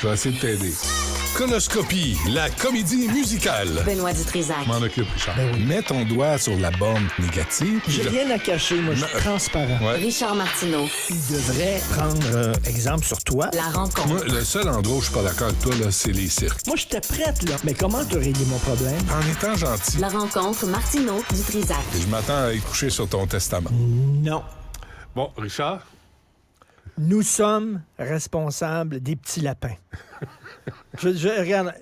Je vais essayer de t'aider. Conoscopie, la comédie musicale. Benoît Dutrisac. M'en occupe, Richard. Mets ton doigt sur la borne négative. J'ai rien à cacher, moi, je suis transparent. Ouais. Richard Martineau. Il devrait prendre exemple sur toi. La rencontre. Moi, le seul endroit où je suis pas d'accord avec toi, là, c'est les cirques. Moi, j'étais prête, là. Mais comment tu régler mon problème? En étant gentil. La rencontre Martineau Dutrisac. Je m'attends à y coucher sur ton testament. Non. Bon, Richard? Nous sommes responsables des petits lapins. Regarde,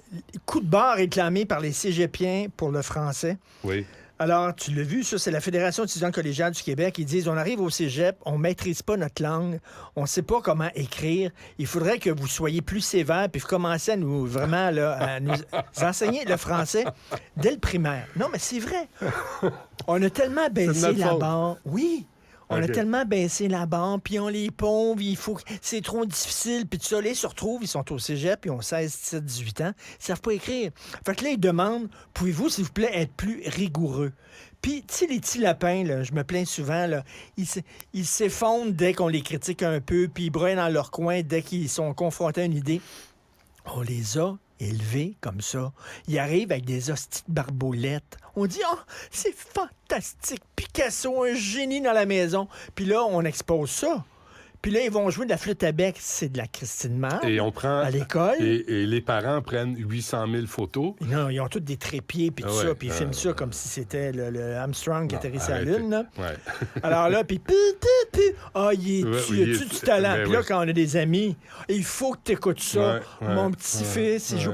coup de barre réclamé par les cégepiens pour le français. Oui. Alors, tu l'as vu, ça, c'est la Fédération étudiante collégiale du Québec. Ils disent, on arrive au cégep, on maîtrise pas notre langue, on sait pas comment écrire. Il faudrait que vous soyez plus sévères, puis vous commencez à nous, vraiment, là, à nous enseigner le français dès le primaire. Non, mais c'est vrai. On a tellement baissé la barre. Oui. On a tellement baissé la barre, puis on les pompe, c'est trop difficile, puis tout ça, là, ils se retrouvent, ils sont au cégep, ils ont 16, 17, 18 ans, ils savent pas écrire. Fait que là, ils demandent, pouvez-vous, s'il vous plaît, être plus rigoureux? Puis, tu sais, les petits lapins, là, je me plains souvent, là, ils s'effondrent dès qu'on les critique un peu, puis ils broient dans leur coin dès qu'ils sont confrontés à une idée. On les a élevés comme ça. Ils arrivent avec des hosties de barbolettes. On dit, oh, c'est fantastique. Picasso, un génie dans la maison. Puis là, on expose ça. Puis là, ils vont jouer de la flûte à bec. C'est de la Christine Marde. Et on prend... À l'école. Et les parents prennent 800 000 photos. Non, ils ont tous des trépieds puis tout ça. Puis ils filment ça comme si c'était le Armstrong qui atterrissait à la Lune. Là. Ouais. Alors là, puis... Ah, il a-tu du talent? Puis là, quand on a des amis, il faut que tu écoutes ça. Mon petit-fils, il joue...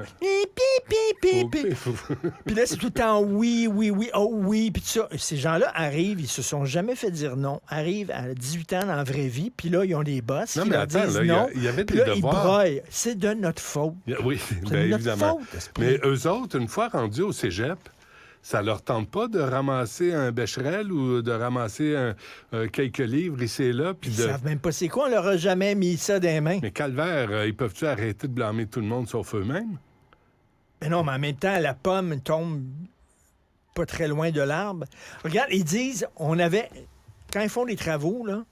Puis là, c'est tout le temps oui, oh oui, puis tout ça. Ces gens-là arrivent, ils se sont jamais fait dire non, arrivent à 18 ans dans la vraie vie, puis là, ils ont des boss qui leur disent non. Il y avait puis des là, devoirs. Ils broient. C'est de notre faute. Oui, C'est bien de notre évidemment. faute. Mais eux autres, une fois rendus au cégep, ça leur tente pas de ramasser un Becherel ou de ramasser quelques livres ici et là. Ils savent même pas c'est quoi, on leur a jamais mis ça dans les mains. Mais calvaire, ils peuvent-tu arrêter de blâmer tout le monde sauf eux-mêmes? Mais non, mais en même temps, la pomme tombe pas très loin de l'arbre. Regarde, ils disent, quand ils font des travaux, là,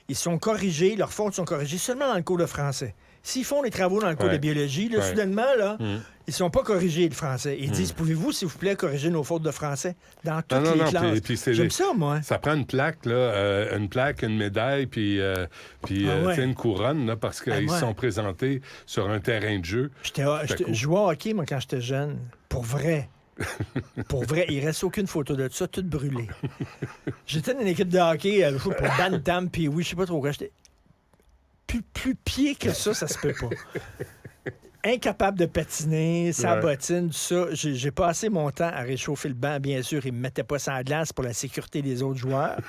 ils sont corrigés, leurs fautes sont corrigées seulement dans le cours de français. S'ils font des travaux dans le cours de biologie, là, soudainement, là, ils sont pas corrigés, le français. Ils disent, pouvez-vous, s'il vous plaît, corriger nos fautes de français dans toutes les classes? Puis J'aime ça, moi. Ça prend une plaque, là, une médaille, puis une couronne, là, parce qu'ils se sont présentés sur un terrain de jeu. Je jouais au hockey, moi, quand j'étais jeune. Pour vrai. Pour vrai, il reste aucune photo de ça, tout brûlé. J'étais dans une équipe de hockey pour Bantam, puis oui, je sais pas trop quoi. J'étais plus pied que ça se peut pas. Incapable de patiner, sa bottine, tout ça. J'ai passé mon temps à réchauffer le banc, bien sûr. Ils me mettaient pas ça à glace pour la sécurité des autres joueurs.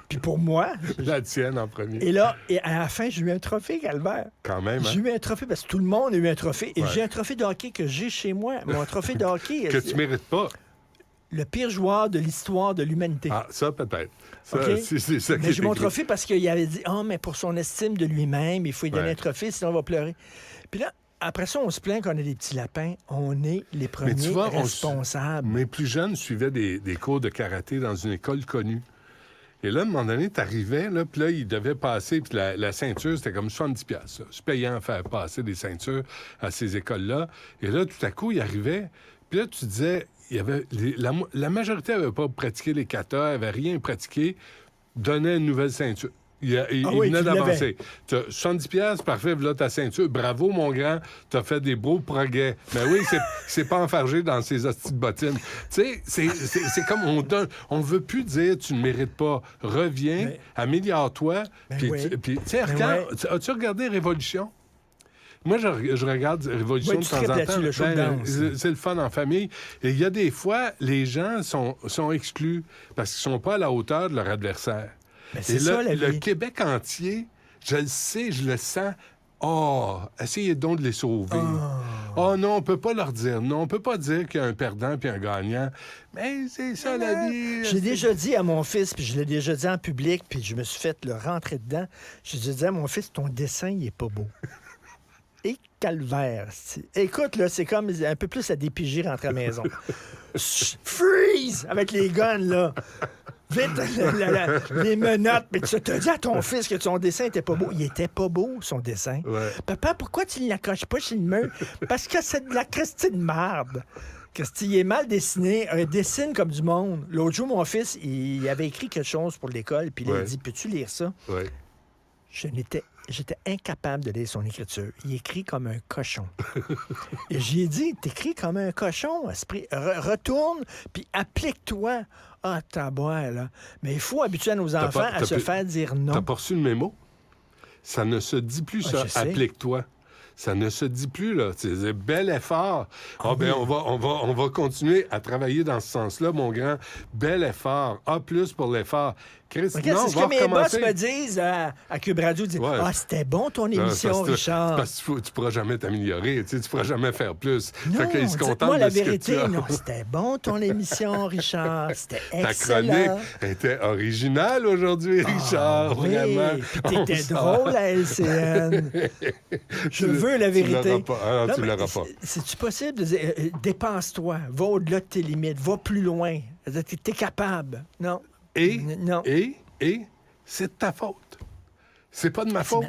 Puis pour moi... La tienne en premier. Et là, à la fin, j'ai eu un trophée, Calvaire. Quand même, hein? J'ai eu un trophée parce que tout le monde a eu un trophée. Et j'ai un trophée de hockey que j'ai chez moi. Mon trophée de hockey... que tu mérites pas. Le pire joueur de l'histoire de l'humanité. Ah, ça, peut-être. Ça, okay? c'est ça qui mais j'ai mon écrit. trophée parce qu'il avait dit, mais pour son estime de lui-même, il faut lui donner un trophée, sinon on va pleurer. Puis là, après ça, on se plaint qu'on a des petits lapins. On est les premiers responsables. Mes plus jeunes suivaient des cours de karaté dans une école connue. Et là, à un moment donné, t'arrivais, là, puis là, ils devaient passer, puis la ceinture, c'était comme 70$. C'est payant à faire passer des ceintures à ces écoles-là. Et là, tout à coup, ils arrivaient, puis là, tu disais... Il y avait la majorité n'avait pas pratiqué les katas, n'avait rien pratiqué, donnait une nouvelle ceinture. Il venait d'avancer. Tu as 70$, parfait, voilà ta ceinture. Bravo, mon grand, tu as fait des beaux progrès. Mais oui, c'est pas enfargé dans ces hosties de bottines. Tu sais, c'est comme on veut plus dire tu ne mérites pas. Reviens, améliore-toi. Puis, tu sais, as-tu regardé Révolution? Moi, je regarde Révolution de temps en temps. C'est le fun en famille. Et il y a des fois, les gens sont exclus parce qu'ils sont pas à la hauteur de leur adversaire. Ben, c'est ça, la vie. Le Québec entier, je le sais, je le sens. Essayez donc de les sauver. Non, on peut pas leur dire non. On peut pas dire qu'il y a un perdant puis un gagnant. Mais c'est ça, la vie. J'ai déjà dit à mon fils, puis je l'ai déjà dit en public, puis je me suis fait le rentrer dedans. J'ai déjà dit à mon fils, ton dessin, il est pas beau. Et calvaire. Écoute, là, c'est comme un peu plus à DPJ rentrer à la maison. Freeze! Avec les guns, là. Vite, les menottes. Mais tu te dis à ton fils que son dessin était pas beau. Il était pas beau, son dessin. Ouais. Papa, pourquoi tu ne l'accroches pas chez le mur? Parce que c'est de la Christie de marde. Christy, il est mal dessiné. Dessine comme du monde. L'autre jour, mon fils, il avait écrit quelque chose pour l'école, puis il a dit, peux-tu lire ça? Ouais. J'étais incapable de lire son écriture. Il écrit comme un cochon. Et j'y ai dit, t'écris comme un cochon, esprit. Retourne, puis applique-toi. Ah, taboire, là. Mais il faut habituer nos enfants à se faire dire non. T'as pas reçu le mémo? Ça ne se dit plus, ça. Applique-toi. Ça ne se dit plus, là. C'est bel effort. Ben, on va continuer à travailler dans ce sens-là, mon grand. Bel effort. A+ pour l'effort. Chris, okay, non, c'est ce que mes boss me disent à Cube Radio. Disent, c'était bon ton émission, Richard. Parce que tu pourras jamais t'améliorer. Tu pourras jamais faire plus. Non, dites-moi la vérité. Non, c'était bon ton émission, Richard. C'était excellent. Ta chronique était originale aujourd'hui, Richard. Vraiment. Puis t'étais drôle à LCN. Je veux la vérité. Tu l'auras pas. C'est-tu possible de dire, dépense-toi, va au-delà de tes limites, va plus loin. T'es capable. Non. Et c'est de ta faute. C'est pas de ma faute.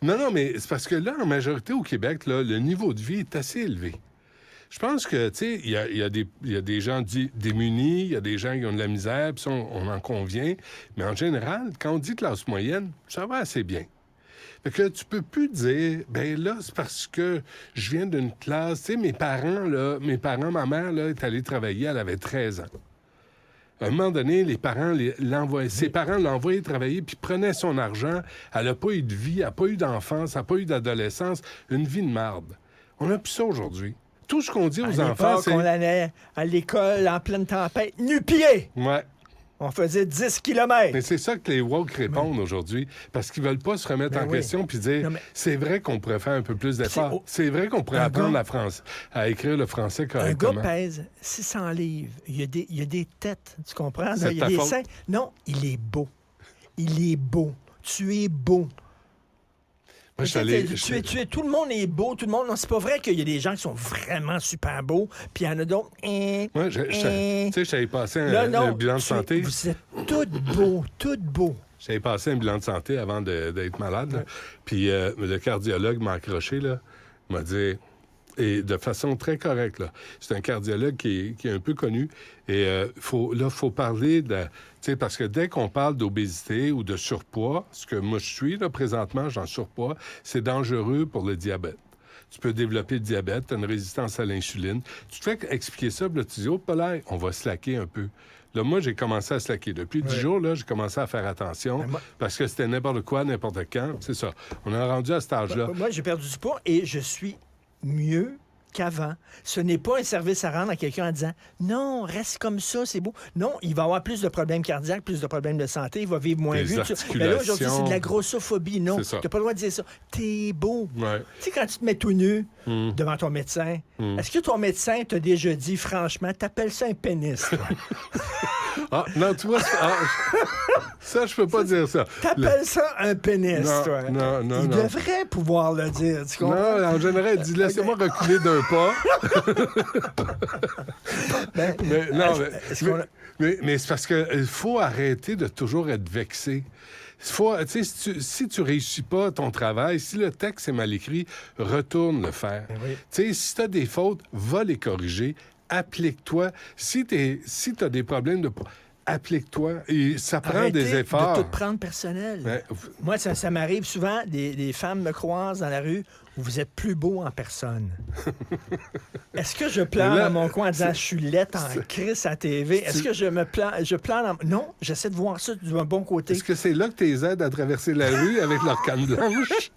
Non, mais c'est parce que là, en majorité au Québec, là, le niveau de vie est assez élevé. Je pense que, tu sais, il y a des gens démunis, il y a des gens qui ont de la misère, puis on en convient. Mais en général, quand on dit classe moyenne, ça va assez bien. Fait que tu peux plus dire, ben là, c'est parce que je viens d'une classe... Tu sais, mes parents, ma mère, là, est allée travailler, elle avait 13 ans. À un moment donné, ses parents l'envoyaient travailler puis prenaient son argent. Elle n'a pas eu de vie, elle n'a pas eu d'enfance, elle n'a pas eu d'adolescence. Une vie de marde. On n'a plus ça aujourd'hui. Tout ce qu'on dit aux enfants, c'est... On allait à l'école en pleine tempête, nu-pied! Ouais. On faisait 10 km. Mais c'est ça que les woke répondent aujourd'hui, parce qu'ils veulent pas se remettre en question puis dire, c'est vrai qu'on pourrait faire un peu plus d'efforts. C'est vrai qu'on pourrait apprendre à écrire le français correctement. Un gars pèse 600 livres. Il y a des têtes, tu comprends? C'est il y a des seins. Non, il est beau. Il est beau. Tu es beau. Moi, tout le monde est beau, tout le monde. Non, c'est pas vrai qu'il y a des gens qui sont vraiment super beaux, puis il y en a d'autres. Moi, tu sais, j'avais passé un bilan de santé. Vous êtes toutes beaux. J'avais passé un bilan de santé avant d'être malade. Ouais. Puis le cardiologue m'a accroché, là. Il m'a dit, et de façon très correcte, là. C'est un cardiologue qui est un peu connu. Et faut parler de... Tu sais, parce que dès qu'on parle d'obésité ou de surpoids, ce que moi je suis, là, présentement, j'en surpoids, c'est dangereux pour le diabète. Tu peux développer le diabète, tu as une résistance à l'insuline. Tu te fais expliquer ça, puis là, tu dis, oh, là, on va slacker un peu. Là, moi, j'ai commencé à slacker. Depuis 10 jours, là, j'ai commencé à faire attention parce que c'était n'importe quoi, n'importe quand. C'est ça. On est rendu à cet âge-là. Moi, j'ai perdu du poids et je suis mieux qu'avant. Ce n'est pas un service à rendre à quelqu'un en disant « Non, reste comme ça, c'est beau. » Non, il va avoir plus de problèmes cardiaques, plus de problèmes de santé, il va vivre moins vieux. Mais là, aujourd'hui, c'est de la grossophobie. Non, tu n'as pas le droit de dire ça. T'es beau. Ouais. Tu sais, quand tu te mets tout nu devant ton médecin, est-ce que ton médecin t'a déjà dit, franchement, t'appelles ça un pénis, toi? Ah, non, tu vois, ça, je peux pas dire ça. T'appelles ça un pénis, toi? Non. Il devrait pouvoir le dire, tu comprends? Non, en général, il dit, laissez-moi reculer d'un pas. Mais c'est parce qu'il faut arrêter de toujours être vexé. Si tu réussis pas ton travail, si le texte est mal écrit, retourne le faire. Si tu as des fautes, va les corriger. Applique-toi. Si tu as des problèmes de... Applique-toi. Et ça prend Arrêtez des efforts. de tout prendre personnel. Moi, ça m'arrive souvent, des femmes me croisent dans la rue, vous êtes plus beau en personne. Est-ce que je plane dans mon coin en disant, je suis laite en crise à TV? Est-ce que je plane Non, j'essaie de voir ça du bon côté. Est-ce que c'est là que tu les aides à traverser la rue avec leur canne blanche?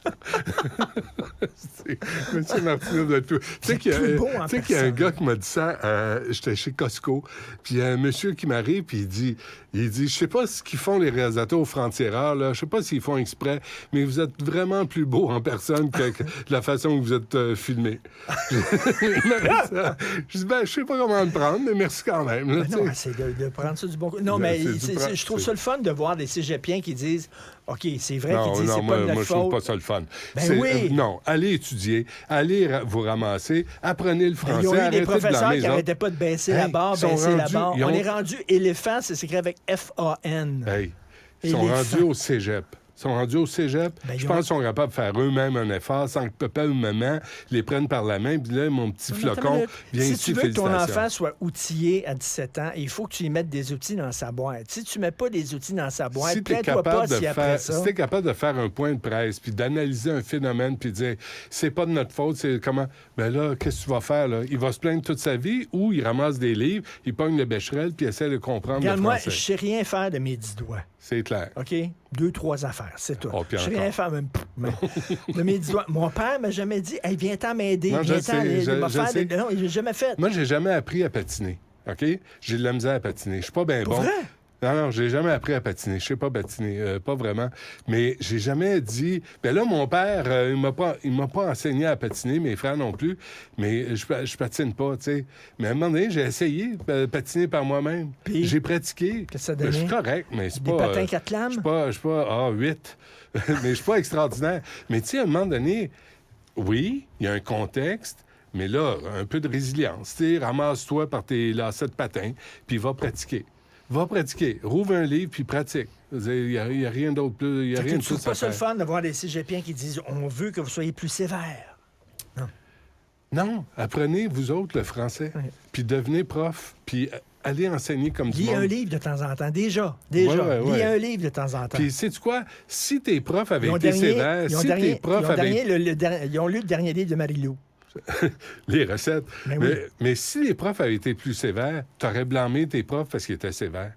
Monsieur Martineau doit être plus... Tu sais qu'il y a un gars qui m'a dit ça, j'étais chez Costco, puis il y a un monsieur qui m'arrive, puis il dit, je sais pas ce qu'ils font les réalisateurs aux francs-tireurs, là, je sais pas s'ils font exprès, mais vous êtes vraiment plus beau en personne que la façon où vous êtes filmé. Je dis, je sais pas comment le prendre, mais merci quand même. Là, non, c'est de prendre ça du bon côté. Non, mais je trouve ça le fun de voir des cégepiens qui disent, OK, c'est vrai Non, qu'il dit non, c'est moi, pas de notre je trouve faute. pas ça le fun. Ben oui. Non, allez étudier, allez vous ramasser, apprenez le français, Ils ont eu des arrêtez de professeurs blâmer qui les autres. n'arrêtaient pas de baisser la Hey, barre, ils sont baisser la rendus- barre. ils On ont- est rendu éléphant, c'est écrit avec F-A-N. Hey, ils sont Éléphant. rendus au cégep. Ils sont rendus au cégep. Ben, Je ils pense ont- qu'ils sont capables de faire eux-mêmes un effort sans que papa ou maman les prennent par la main. Puis là, mon petit flocon, viens Si ici, tu veux que ton félicitations. enfant soit outillé à 17 ans, il faut que tu lui mettes des outils dans sa boîte. Si tu mets pas des outils dans sa boîte, Si tu es plains-toi pas capable si de après faire, ça... si t'es capable de faire un point de presse, puis d'analyser un phénomène, puis de dire c'est pas de notre faute, c'est comment. Ben là, qu'est-ce que tu vas faire là? Il va se plaindre toute sa vie ou il ramasse des livres, il pogne le bécherel, puis il essaie de comprendre le Regarde-moi, français. je sais rien faire de mes 10 doigts. C'est clair. OK? 2, 3 affaires, c'est tout. Oh, puis Je sais encore. rien faire même. De mes 10 doigts. Mon père m'a jamais dit hey, viens-t'en m'aider, Non, je viens-t'en sais, je faire sais. des... Non, il n'a jamais fait. Moi, j'ai jamais appris à patiner. OK? J'ai de la misère à patiner. Je suis pas bien Pour bon. vrai? Non, j'ai jamais appris à patiner. Je sais pas patiner, pas vraiment. Mais j'ai jamais dit... Ben là, mon père, il m'a pas enseigné à patiner, mes frères non plus, mais je patine pas, tu sais. Mais à un moment donné, j'ai essayé de patiner par moi-même. Puis? J'ai pratiqué. Qu'est-ce que ça Ben, je suis donnait? correct, mais c'est Des pas... patins 4 lames? Je suis pas 8. Mais je suis pas extraordinaire. Mais tu sais, à un moment donné, oui, il y a un contexte, mais là, un peu de résilience. Tu sais, ramasse-toi par tes lacets de patins, puis va pratiquer. Va pratiquer. Rouvre un livre, puis pratique. Il n'y a rien d'autre plus. Il y a Fait que rien de tu trouves plus à pas ça le faire. fun de voir des cégepiens qui disent on veut que vous soyez plus sévère. Non, apprenez, vous autres, le français. Oui. Puis devenez prof, puis allez enseigner comme du Lis monde. un livre de temps en temps. Déjà. Ouais, ouais. Lis un livre de temps en temps. Puis sais-tu quoi? Si tes profs avaient Ils ont été dernier- sévères, ils ont si dernier- tes profs ils ont avaient dernier ils ont lu le dernier livre de Marie-Lou. les recettes. Ben oui. Mais si les profs avaient été plus sévères, t'aurais blâmé tes profs parce qu'ils étaient sévères.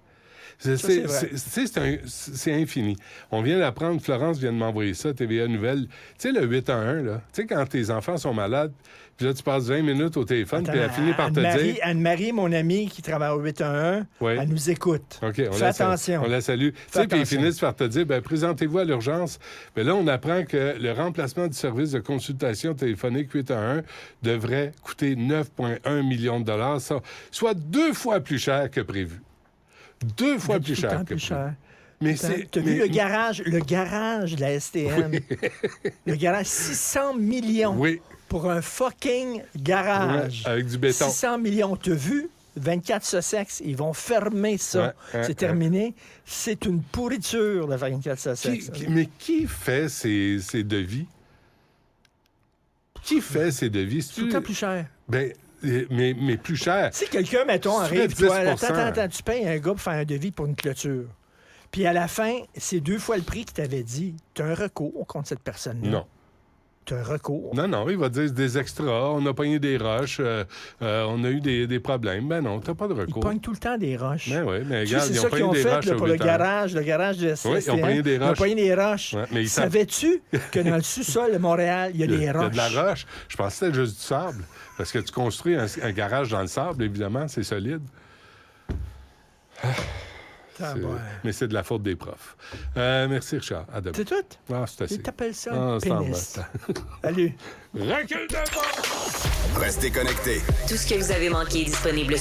c'est vrai. C'est infini. On vient d'apprendre, Florence vient de m'envoyer ça, TVA Nouvelle. Tu sais, le 8-1-1, là. Tu sais, quand tes enfants sont malades, puis là, tu passes 20 minutes au téléphone, puis elle finit par te Anne-Marie, dire... Anne-Marie, mon amie qui travaille au 811, Oui. elle nous écoute. OK, Fais attention. On la salue. Tu sais, puis ils attention. finissent par te dire, ben présentez-vous à l'urgence. Mais là, on apprend que le remplacement du service de consultation téléphonique 811 devrait coûter 9,1 millions de dollars, soit 2 fois plus cher que prévu. 2 fois Tout plus le cher temps que plus prévu. cher. Mais T'as vu le garage de la STM? Le garage, 600 millions Oui. pour un fucking garage. Ouais, avec du béton. 600 millions. T'as vu? 24 Sussex, ils vont fermer ça. Ouais, C'est terminé. C'est une pourriture, le 24 Sussex. Mais qui fait ces devis? Qui fait ces devis? C'est tout le temps plus cher. Ben, mais plus cher. Si quelqu'un, mettons, Tu arrive, fais toi, 10%. attends, tu payes un gars pour faire un devis pour une clôture. Puis à la fin, c'est 2 fois le prix qu'il t'avait dit. Tu as un recours contre cette personne-là. Non. Tu as un recours. Non, il va dire des extras, on a pogné des roches, on a eu des problèmes. Ben non, t'as pas de Ils recours. pognent tout le temps des roches. Ben oui, mais Tu sais, regarde, c'est ils ont ça qu'ils pogné ont des fait roches là, au pour le 8 ans. garage de STM. Oui, ils ont pogné des Ils ont roches. pogné des roches. Ouais, mais ils savent- Savais-tu que dans le sous-sol de Montréal, il y a des Il y a roches? de la roche. Je pensais que c'était juste du sable. Parce que tu construis un garage dans le sable, évidemment, c'est solide. Ah, C'est- ouais. Mais c'est de la faute des profs. Merci, Richard. À demain. C'est tout? Ah, c'est assez. Ils t'appellent ça Ah, un ça en pénis. va. Salut. Recule de bord! Restez connectés. Tout ce que vous avez manqué est disponible